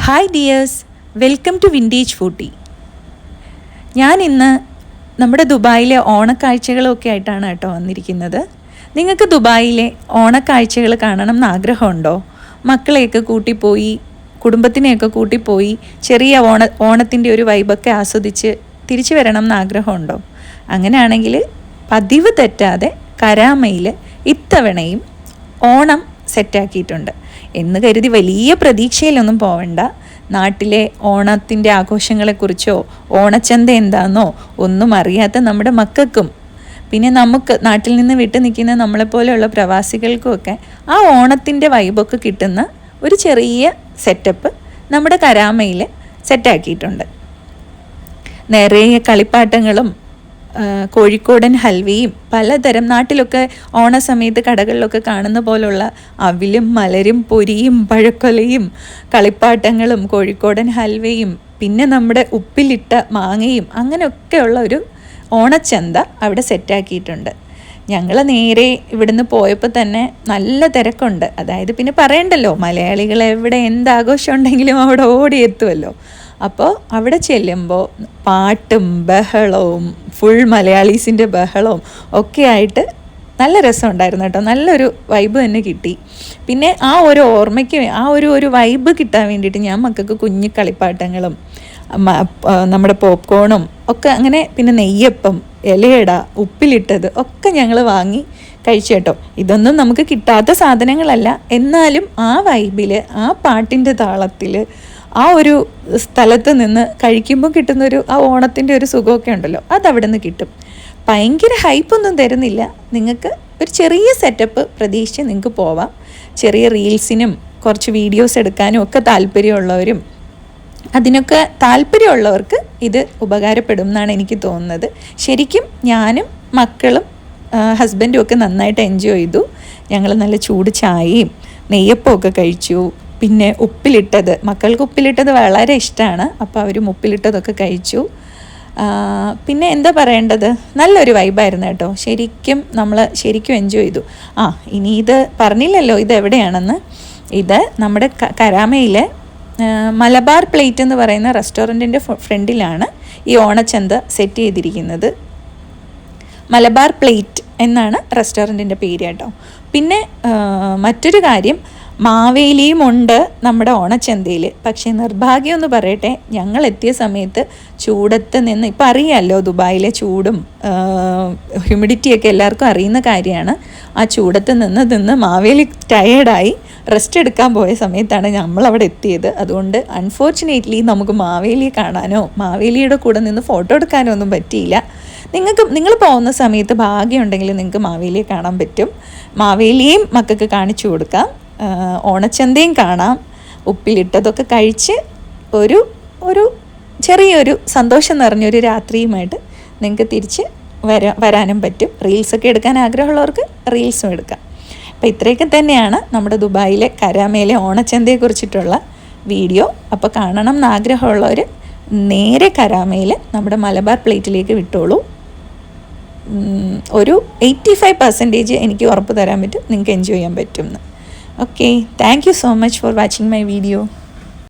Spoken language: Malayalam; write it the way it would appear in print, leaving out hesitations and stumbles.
Hi dears, welcome to Vintage Footy. ഞാൻ ഇന്ന് നമ്മുടെ ദുബായിലെ ഓണക്കാഴ്ചകളൊക്കെ ആയിട്ടാണ് കേട്ടോ വന്നിരിക്കുന്നത്. നിങ്ങൾക്ക് ദുബായിലെ ഓണക്കാഴ്ചകൾ കാണണം എന്ന് ആഗ്രഹമുണ്ടോ? മക്കളെയൊക്കെ കൂട്ടിപ്പോയി, കുടുംബത്തിനെയൊക്കെ കൂട്ടിപ്പോയി ചെറിയ ഓണത്തിൻ്റെ ഒരു വൈബൊക്കെ ആസ്വദിച്ച് തിരിച്ചു വരണം എന്ന് ആഗ്രഹമുണ്ടോ? അങ്ങനെയാണെങ്കിൽ പതിവ് തെറ്റാതെ കരാമയിൽ ഇത്തവണയും ഓണം സെറ്റാക്കിയിട്ടുണ്ട് എന്ന് കരുതി വലിയ പ്രതീക്ഷയിലൊന്നും പോവണ്ട. നാട്ടിലെ ഓണത്തിൻ്റെ ആഘോഷങ്ങളെക്കുറിച്ചോ ഓണച്ചന്ത എന്താണെന്നോ ഒന്നും അറിയാത്ത നമ്മുടെ മക്കൾക്കും പിന്നെ നമുക്ക് നാട്ടിൽ നിന്ന് വിട്ടു നിൽക്കുന്ന നമ്മളെപ്പോലെയുള്ള പ്രവാസികൾക്കുമൊക്കെ ആ ഓണത്തിൻ്റെ വൈബൊക്കെ കിട്ടുന്ന ഒരു ചെറിയ സെറ്റപ്പ് നമ്മുടെ കരാമയിൽ സെറ്റാക്കിയിട്ടുണ്ട്. നിറയെ കളിപ്പാട്ടങ്ങളും കോഴിക്കോടൻ ഹൽവയും പലതരം നാട്ടിലൊക്കെ ഓണസമയത്ത് കടകളിലൊക്കെ കാണുന്ന പോലുള്ള അവിലും മലരും പൊരിയും പഴക്കൊലയും കളിപ്പാട്ടങ്ങളും കോഴിക്കോടൻ ഹൽവയും പിന്നെ നമ്മുടെ ഉപ്പിലിട്ട മാങ്ങയും അങ്ങനെയൊക്കെയുള്ള ഒരു ഓണച്ചന്ത അവിടെ സെറ്റാക്കിയിട്ടുണ്ട്. ഞങ്ങൾ നേരെ ഇവിടുന്ന് പോയപ്പോൾ തന്നെ നല്ല തിരക്കുണ്ട്. അതായത് പിന്നെ പറയണ്ടല്ലോ, മലയാളികൾ എവിടെ എന്താഘോഷം ഉണ്ടെങ്കിലും അവിടെ ഓടിയെത്തുമല്ലോ. അപ്പോൾ അവിടെ ചെല്ലുമ്പോൾ പാട്ടും ബഹളവും ഫുൾ മലയാളീസിൻ്റെ ബഹളവും ഒക്കെ ആയിട്ട് നല്ല രസമുണ്ടായിരുന്നു കേട്ടോ. നല്ലൊരു വൈബ് തന്നെ കിട്ടി. പിന്നെ ആ ഒരു ഓർമ്മയ്ക്ക് ആ ഒരു വൈബ് കിട്ടാൻ വേണ്ടിയിട്ട് ഞാൻ മക്കൾക്ക് കുഞ്ഞു കളിപ്പാട്ടങ്ങളും നമ്മുടെ പോപ്കോണും ഒക്കെ അങ്ങനെ പിന്നെ നെയ്യപ്പം, ഇലയട, ഉപ്പിലിട്ടത് ഒക്കെ ഞങ്ങൾ വാങ്ങി കഴിച്ചു കേട്ടോ. ഇതൊന്നും നമുക്ക് കിട്ടാത്ത സാധനങ്ങളല്ല, എന്നാലും ആ വൈബിൽ ആ പാട്ടിൻ്റെ താളത്തിൽ ആ ഒരു സ്ഥലത്ത് നിന്ന് കഴിക്കുമ്പോൾ കിട്ടുന്നൊരു ആ ഓണത്തിൻ്റെ ഒരു സുഖമൊക്കെ ഉണ്ടല്ലോ, അതവിടെ നിന്ന് കിട്ടും. ഭയങ്കര ഹൈപ്പൊന്നും തരുന്നില്ല. നിങ്ങൾക്ക് ഒരു ചെറിയ സെറ്റപ്പ് പ്രതീക്ഷിച്ച് നിങ്ങൾക്ക് പോവാം. ചെറിയ റീൽസിനും കുറച്ച് വീഡിയോസ് എടുക്കാനും ഒക്കെ താല്പര്യമുള്ളവരും അതിനൊക്കെ താല്പര്യമുള്ളവർക്ക് ഇത് ഉപകാരപ്പെടും എന്നാണ് എനിക്ക് തോന്നുന്നത്. ശരിക്കും ഞാനും മക്കളും ഹസ്ബൻഡും ഒക്കെ നന്നായിട്ട് എൻജോയ് ചെയ്തു. ഞങ്ങൾ നല്ല ചൂട് ചായയും നെയ്യപ്പമൊക്കെ കഴിച്ചു. പിന്നെ ഉപ്പിലിട്ടത്, മക്കൾക്ക് ഉപ്പിലിട്ടത് വളരെ ഇഷ്ടമാണ്. അപ്പോൾ അവരും ഉപ്പിലിട്ടതൊക്കെ കഴിച്ചു. പിന്നെ എന്താ പറയേണ്ടത്, നല്ലൊരു വൈബായിരുന്നു കേട്ടോ. നമ്മൾ ശരിക്കും എൻജോയ് ചെയ്തു. ഇനി ഇത് പറഞ്ഞില്ലല്ലോ ഇത് എവിടെയാണെന്ന്. ഇത് നമ്മുടെ കരാമയിലെ മലബാർ പ്ലേറ്റ് എന്ന് പറയുന്ന റെസ്റ്റോറൻറ്റിൻ്റെ ഫ്രണ്ടിലാണ് ഈ ഓണച്ചന്ത സെറ്റ് ചെയ്തിരിക്കുന്നത്. മലബാർ പ്ലേറ്റ് എന്നാണ് റെസ്റ്റോറൻറ്റിൻ്റെ പേര് കേട്ടോ. പിന്നെ മറ്റൊരു കാര്യം, മാവേലിയും ഉണ്ട് നമ്മുടെ ഓണച്ചന്തയിൽ. പക്ഷേ നിർഭാഗ്യം എന്ന് പറയട്ടെ, ഞങ്ങൾ എത്തിയ സമയത്ത് ചൂടത്ത് നിന്ന്, ഇപ്പം അറിയാമല്ലോ ദുബായിലെ ചൂടും ഹ്യൂമിഡിറ്റിയൊക്കെ എല്ലാവർക്കും അറിയുന്ന കാര്യമാണ്. ആ ചൂടത്ത് നിന്ന് മാവേലി ടയേർഡായി റെസ്റ്റ് എടുക്കാൻ പോയ സമയത്താണ് നമ്മളവിടെ എത്തിയത്. അതുകൊണ്ട് അൺഫോർച്ചുനേറ്റ്ലി നമുക്ക് മാവേലിയെ കാണാനോ മാവേലിയുടെ കൂടെ നിന്ന് ഫോട്ടോ എടുക്കാനോ ഒന്നും പറ്റിയില്ല. നിങ്ങൾ പോകുന്ന സമയത്ത് ഭാഗ്യമുണ്ടെങ്കിൽ നിങ്ങൾക്ക് മാവേലിയെ കാണാൻ പറ്റും. മാവേലിയെയും മക്കൾക്ക് കാണിച്ചു കൊടുക്കാം, ഓണച്ചന്തയും കാണാം. ഉപ്പിലിട്ടതൊക്കെ കഴിച്ച് ഒരു ചെറിയൊരു സന്തോഷം നിറഞ്ഞൊരു രാത്രിയുമായിട്ട് നിങ്ങൾക്ക് തിരിച്ച് വരാനും പറ്റും. റീൽസൊക്കെ എടുക്കാൻ ആഗ്രഹമുള്ളവർക്ക് റീൽസും എടുക്കാം. അപ്പോൾ ഇത്രയൊക്കെ തന്നെയാണ് നമ്മുടെ ദുബായിലെ കരാമയിലെ ഓണച്ചന്തയെക്കുറിച്ചിട്ടുള്ള വീഡിയോ. അപ്പോൾ കാണണം എന്ന് ആഗ്രഹമുള്ളവർ നേരെ കരാമയിൽ നമ്മുടെ മലബാർ പ്ലേറ്റിലേക്ക് വിട്ടോളൂ. ഒരു 85% എനിക്ക് ഉറപ്പ് തരാൻ പറ്റും നിങ്ങൾക്ക് എൻജോയ് ചെയ്യാൻ പറ്റുമെന്ന്. Okay, thank you so much for watching my video.